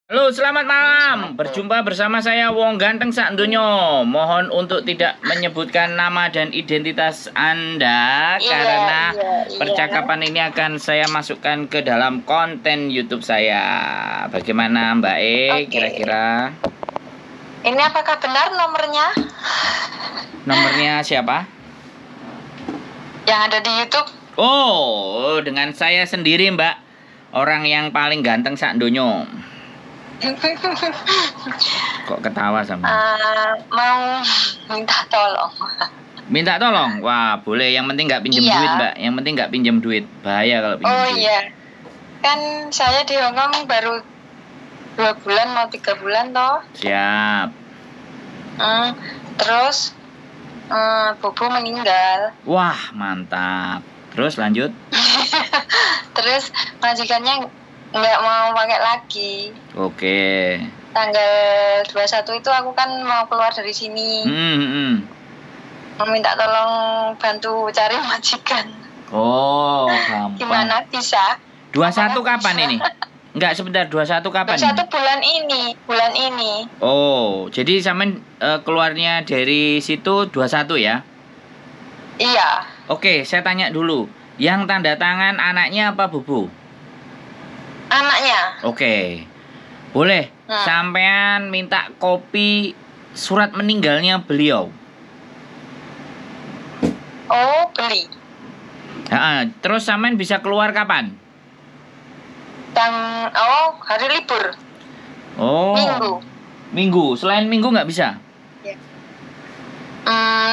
Halo, selamat malam. Berjumpa bersama saya Wong Ganteng Sak Ndonyo. Mohon untuk tidak menyebutkan nama dan identitas Anda karena percakapan ini akan saya masukkan ke dalam konten YouTube saya. Bagaimana Mbak E kira-kira? Ini apakah benar nomornya? Nomornya siapa? Yang ada di YouTube. Oh, dengan saya sendiri, Mbak. Orang yang paling ganteng Sak Ndonyo. Kok ketawa sama? Mau minta tolong. Minta tolong? Wah, boleh. Yang penting nggak pinjam duit, Mbak. Yang penting nggak pinjam duit. Bahaya kalau pinjam duit. Oh iya. Kan saya di Hongkong baru 2 bulan mau 3 bulan toh. Siap. Terus Bobo meninggal. Wah, mantap. Terus lanjut. Terus majikannya nggak mau pakai lagi. Oke. Tanggal 21 itu aku kan mau keluar dari sini. Mau minta tolong bantu cari majikan. Oh, gampang. Gimana bisa? 21 kapan ini? Enggak, sebentar. 21 kapan 21 bulan ini. Oh, jadi sampean keluarnya dari situ 21 ya? Iya. Oke, saya tanya dulu. Yang tanda tangan anaknya apa Bubu? Anaknya. Oke. Boleh sampean minta kopi surat meninggalnya beliau. Oh, beli. Terus sampean bisa keluar kapan? Hari libur. Oh. Minggu. Selain minggu nggak bisa?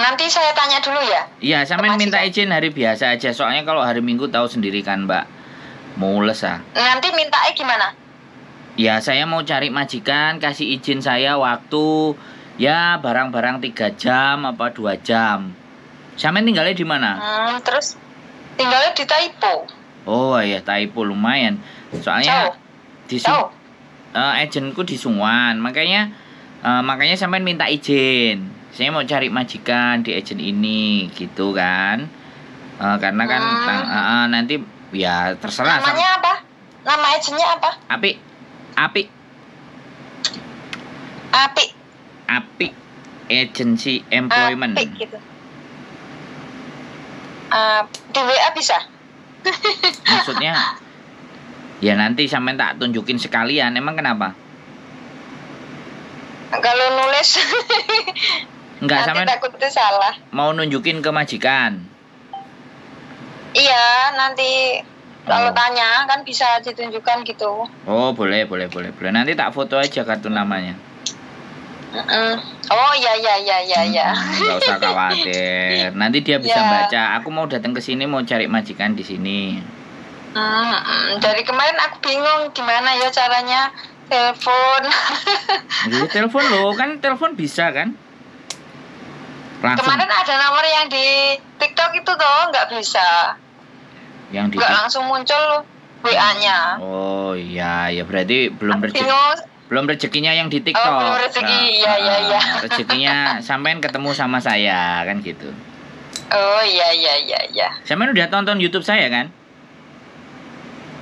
Nanti saya tanya dulu ya. Iya, sampean minta izin hari biasa aja. Soalnya kalau hari Minggu tahu sendiri kan, Mbak. Mules ah. Nanti mintanya gimana? Ya, saya mau cari majikan, kasih izin saya waktu ya barang-barang 3 jam apa 2 jam. Sampean tinggalnya di mana? Terus tinggalnya di Taipo. Oh iya, Taipo lumayan. Soalnya di agentku di Sungwan, makanya sampean minta izin. Saya mau cari majikan di agent ini, gitu kan? Karena kan nanti ya terserah. Namanya apa? Nama agennya apa? Api Agency Employment. Api gitu. Di WA bisa? Maksudnya ya nanti sampean tak tunjukin sekalian. Emang kenapa? Kalau nulis enggak, sampean takutnya salah. Mau nunjukin ke majikan? Iya, nanti kalau tanya kan bisa ditunjukkan gitu. Oh, boleh. Nanti tak foto aja kartu namanya. Oh iya. Enggak usah khawatir. Nanti dia bisa baca. Aku mau datang ke sini mau cari majikan di sini. Dari kemarin aku bingung gimana ya caranya telepon. Jadi telepon loh, kan telepon bisa kan? Langsung. Kemarin ada nomor yang di TikTok itu tuh nggak bisa. Yang di nggak langsung muncul WA-nya. Oh iya, ya berarti belum rezekinya yang di TikTok. Oh, belum rezeki. Iya. Rezekinya sampean ketemu sama saya kan gitu. Oh iya. Sampean udah tonton YouTube saya kan?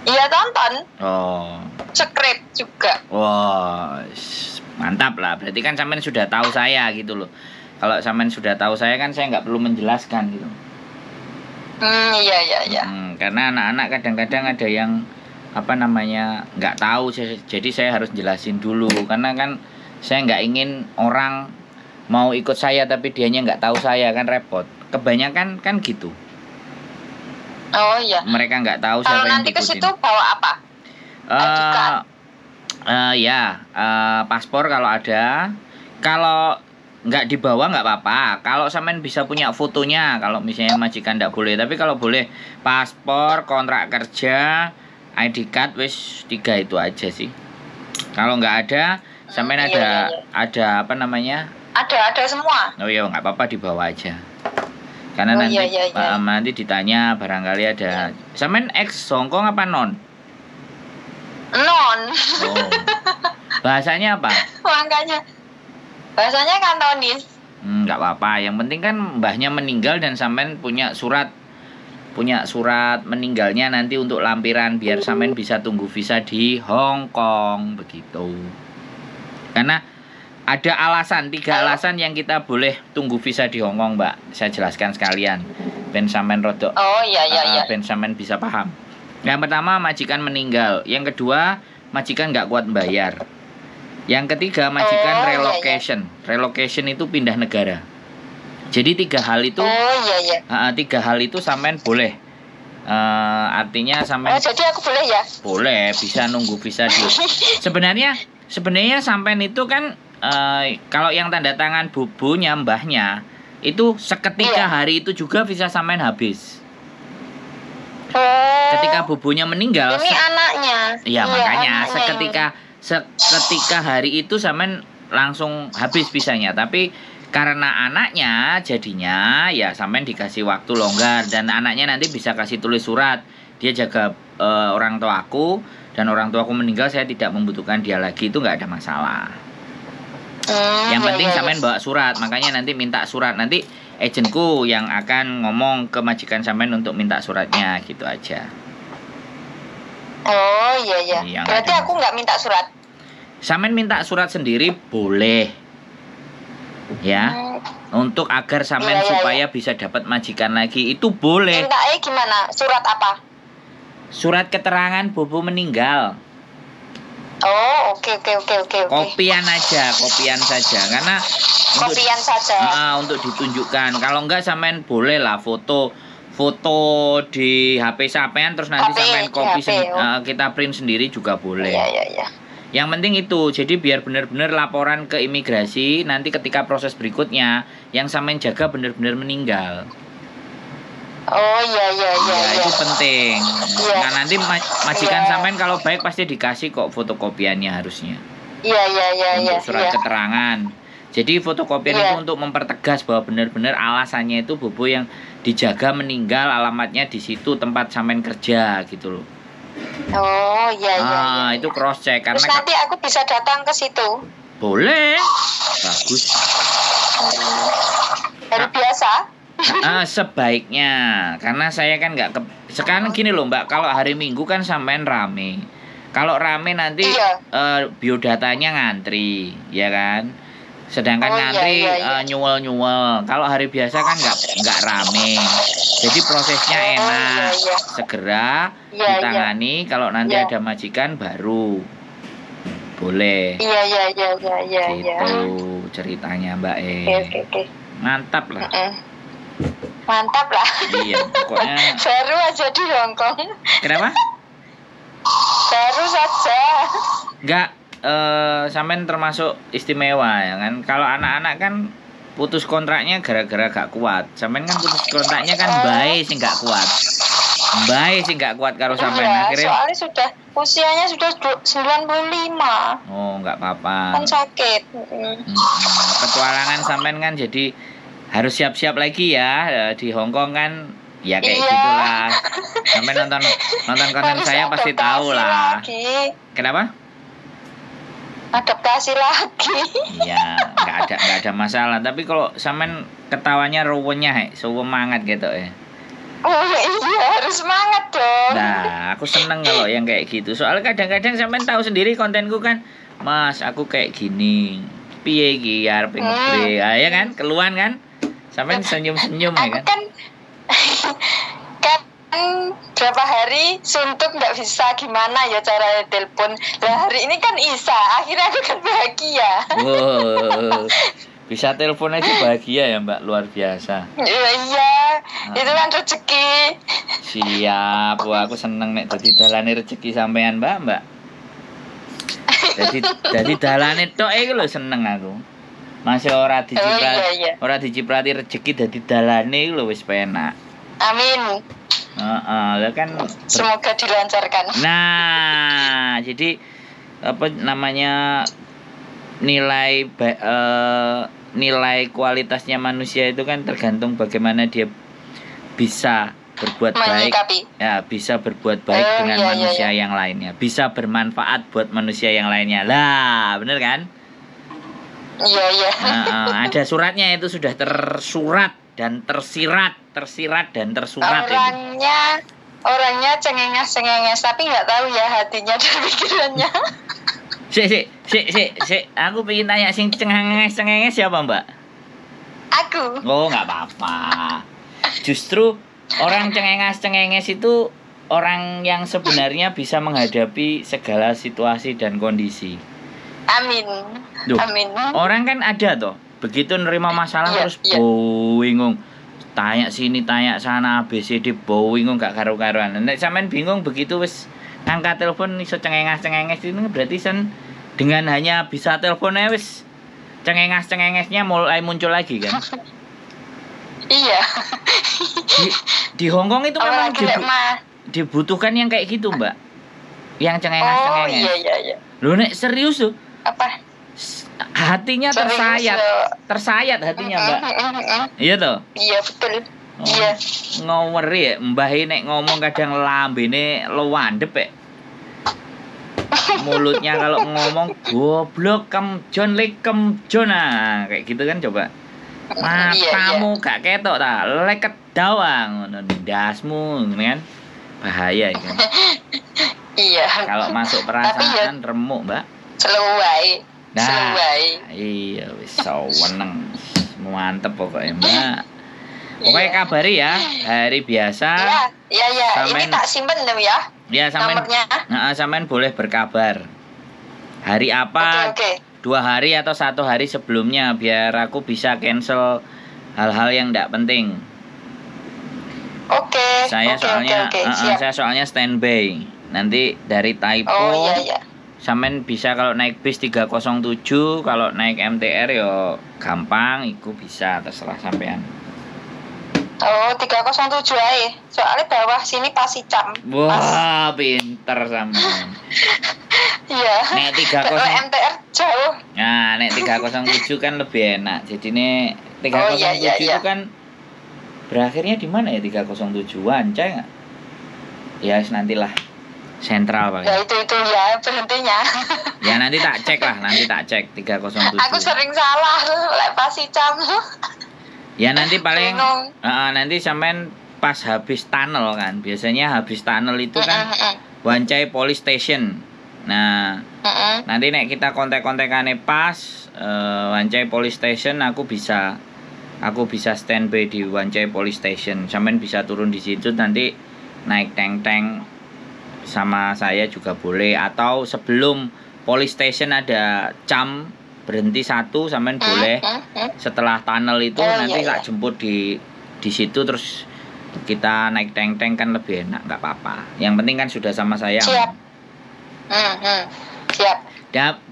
Iya, tonton. Oh. Subscribe juga. Wah, mantap lah. Berarti kan sampean sudah tahu saya gitu loh. Kalau sampean sudah tahu saya kan saya nggak perlu menjelaskan gitu. Iya. Karena anak-anak kadang-kadang ada yang nggak tahu, jadi saya harus jelasin dulu. Karena kan saya nggak ingin orang mau ikut saya tapi dianya nggak tahu saya, kan repot. Kebanyakan kan gitu. Oh iya. Mereka nggak tahu siapa yang nanti diikutin. ke situ bawa apa? Paspor kalau ada. Kalau nggak dibawa nggak apa-apa. Kalau sampean bisa punya fotonya, kalau misalnya majikan nggak boleh. Tapi kalau boleh paspor, kontrak kerja, ID card, wis 3 itu aja sih. Kalau nggak ada, sampean ada Ada semua. Oh iya, nggak apa-apa, dibawa aja. Karena nanti ditanya barangkali ada. Sampean ex Hongkong apa non? Non. Oh. Bahasanya apa? Makanya bahasanya Kantonis. Nggak apa-apa. Yang penting kan mbahnya meninggal dan sampean punya surat punya surat meninggalnya nanti untuk lampiran biar sampean bisa tunggu visa di Hong Kong begitu. Karena ada alasan, 3 alasan yang kita boleh tunggu visa di Hong Kong, Mbak. Saya jelaskan sekalian. Ben sampean rodok. Oh iya. Ben sampean bisa paham. Yang pertama, majikan meninggal. Yang kedua, majikan nggak kuat bayar. Yang ketiga, majikan relocation. Relocation itu pindah negara. Jadi 3 hal itu. 3 hal itu sampean boleh. Artinya sampean. Jadi aku boleh ya? Boleh, bisa nunggu visa di. Sebenarnya sampean itu kan kalau yang tanda tangan bubunya mbahnya itu seketika hari itu juga visa sampean habis. Ketika bubunya meninggal. Ini anaknya. Iya, makanya seketika hari itu sampean langsung habis visanya. Tapi karena anaknya jadinya ya sampean dikasih waktu longgar dan anaknya nanti bisa kasih tulis surat. Dia jaga orang tuaku dan orang tuaku meninggal, saya tidak membutuhkan dia lagi, itu nggak ada masalah. Yang penting sampean bawa surat, makanya nanti minta surat. Nanti agenku yang akan ngomong ke majikan sampean untuk minta suratnya, gitu aja. Oh iya. Berarti aku nggak minta surat. Sampean minta surat sendiri boleh. Ya, untuk agar sampean supaya bisa dapat majikan lagi itu boleh. Minta gimana? Surat apa? Surat keterangan bubu meninggal. Oh, oke. Kopian saja karena untuk ditunjukkan. Kalau enggak sampean boleh lah foto di HP sampean terus nanti sampean copy kita print sendiri juga boleh. Iya. Yang penting itu, jadi biar benar-benar laporan ke imigrasi nanti ketika proses berikutnya yang sampean jaga benar-benar meninggal. Oh iya. Itu penting. Nah nanti majikan sampean kalau baik pasti dikasih kok fotokopiannya harusnya. Iya. Untuk surat keterangan. Jadi fotokopian itu untuk mempertegas bahwa benar-benar alasannya itu bubu yang dijaga meninggal, alamatnya di situ tempat sampean kerja gitu loh. Oh iya. Itu cross check karena terus nanti aku bisa datang ke situ. Boleh. Bagus. Hari biasa? Sebaiknya karena saya kan nggak sekarang gini loh Mbak, kalau hari Minggu kan sampean rame. Kalau rame nanti biodatanya ngantri, ya kan? Sedangkan ngantri nyuwel. Kalau hari biasa kan nggak rame. Jadi prosesnya enak, segera ditangani. Kalau nanti ada majikan baru boleh. Iya. Gitu ceritanya Mbak Oke. Mantap lah. Mantap lah. Iya, pokoknya. Baru aja di Hong Kong. Kenapa? Baru saja. Enggak, sampean termasuk istimewa ya kan. Kalau anak-anak kan putus kontraknya gara-gara gak kuat. Sampean kan putus kontraknya kan bae sing gak kuat. Bae sing gak kuat karo sampean akhirnya. Soalnya usianya sudah 95. Oh, enggak apa-apa. Kan sakit. Petualangan sampean kan jadi harus siap-siap lagi ya di Hong Kong kan. Ya kayak gitulah. Sampai nonton konten saya pasti tahu lah. Kenapa? Adaptasi lagi. Iya, nggak ada masalah. Tapi kalau sampean ketawanya ruwenya semangat gitu ya. Oh iya, harus semangat dong. Nah, aku seneng kalau yang kayak gitu. Soalnya kadang-kadang sampean tahu sendiri kontenku kan, Mas, aku kayak gini. Piye iki arep ngebre. Ya kan, keluhan kan? Sampean senyum-senyum ya kan? Kan berapa hari suntuk nggak bisa, gimana ya cara telepon. Lah hari ini kan Isa, akhirnya aku kan bahagia. Wow, bisa telepon aja bahagia ya Mbak, luar biasa. Iya, itu kan rezeki. Siap, wah aku seneng nek dadi dalane rezeki sampean Mbak. Dadi dalane tok iku lho seneng aku. Masih ora diciprati rezeki dadi dalane lho wis penak. Amin. Kan semoga dilancarkan. Nah, jadi apa namanya nilai kualitasnya manusia itu kan tergantung bagaimana dia bisa berbuat baik. Ya, bisa berbuat baik dengan manusia yang lainnya, bisa bermanfaat buat manusia yang lainnya. Lah, bener kan? Iya. Ada suratnya, itu sudah tersurat dan tersirat dan tersurat itu. Orangnya cengenges tapi nggak tahu ya hatinya dan pikirannya. Aku pengen tanya sing cengenges siapa, Mbak? Aku. Oh, nggak apa-apa. Justru orang cengenges itu orang yang sebenarnya bisa menghadapi segala situasi dan kondisi. Amin. Duh, amin. Orang kan ada toh, begitu nerima masalah terus bingung. Tanya sini, tanya sana, ABCD, bingung gak karu-karuan. Nek sampean bingung begitu wis ngangkat telepon iso cengenges ini berarti dengan hanya bisa teleponnya wis cengengesnya mulai muncul lagi kan? Iya. Di Hongkong itu memang dibutuhkan yang kayak gitu, Mbak. Yang cengenges. Oh iya. Loh nek serius tuh. Apa? Hatinya tersayat hatinya, Mbak. Iya toh? Iya betul. Iya. Ngaweri ya, Mbah nek ngomong kadang lambene lewandep ya. Mulutnya kalau ngomong goblok kemjon nah, kayak gitu kan coba. Matamu gak ketok ta, leket dawang ngono ndasmu kan. Bahaya kan. Iya. Kalau masuk perasaan remuk, Mbak. Selewai. Nah, iya wis seneng. Mantep pokoknya, Mbak. Pokoknya kabari ya, hari biasa. Iya. Ini tak simpen dulu ya. Ya, sampean boleh berkabar. Hari apa? Oke. 2 hari atau 1 hari sebelumnya biar aku bisa cancel hal-hal yang tidak penting. Oke. Saya soalnya standby. Nanti dari Taipo. Oh iya. Sampean bisa kalau naik bis 307, kalau naik MTR yo gampang, iku bisa terserah sampean. Oh, 307 ae. Soalnya bawah sini Pasicam. Wah, pinter sampean. Iya. Nek 307 MTR jauh. Nah, nek 307 kan lebih enak. Jadi nek 307 itu kan berakhirnya di mana ya 307? Wancai enggak? Ya, nantilah. Sentral paling. Ya itu ya berhentinya. Ya nanti tak cek 307. Aku sering salah lek Pasicam. Ya nanti paling nanti sampean pas habis tunnel kan. Biasanya habis tunnel itu kan Wancai Police Station. Nah, nanti nek kita kontek-kontekane pas Wancai Police Station aku bisa standby di Wancai Police Station. Sampean bisa turun di situ nanti naik tank sama saya juga boleh, atau sebelum police station ada cam berhenti 1 sampean boleh. Setelah tunnel itu nanti tak jemput di situ terus kita naik tank kan lebih enak, nggak apa-apa. Yang penting kan sudah sama saya. Siap. Siap.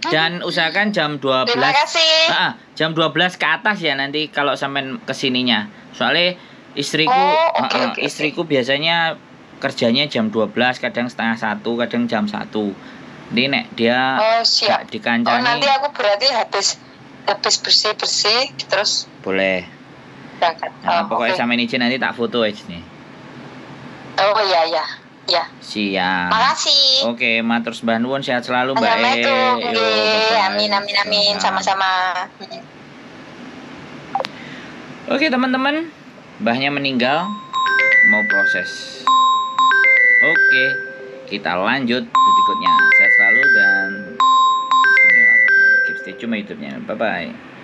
Dan usahakan jam 12. Terima kasih. Jam 12 ke atas ya nanti kalau sampean kesininya. Soalnya istriku biasanya kerjanya jam 12, kadang setengah 1, kadang jam 1. Ini nek dia siap. dikancani. Oh, nanti aku berarti habis bersih terus boleh. Berangkat. Pokoknya sampean izin nanti tak foto aja nih. Oh iya. Ya. Siap. Makasih. Oke, matur sembah nuwun, sehat selalu Mbak. Assalamualaikum. Amin. Sama-sama. Oke, teman-teman. Mbahnya meninggal, mau proses. Oke, kita lanjut berikutnya. Sehat selalu dan istimewa. Keep stay tune YouTube-nya. Bye-bye.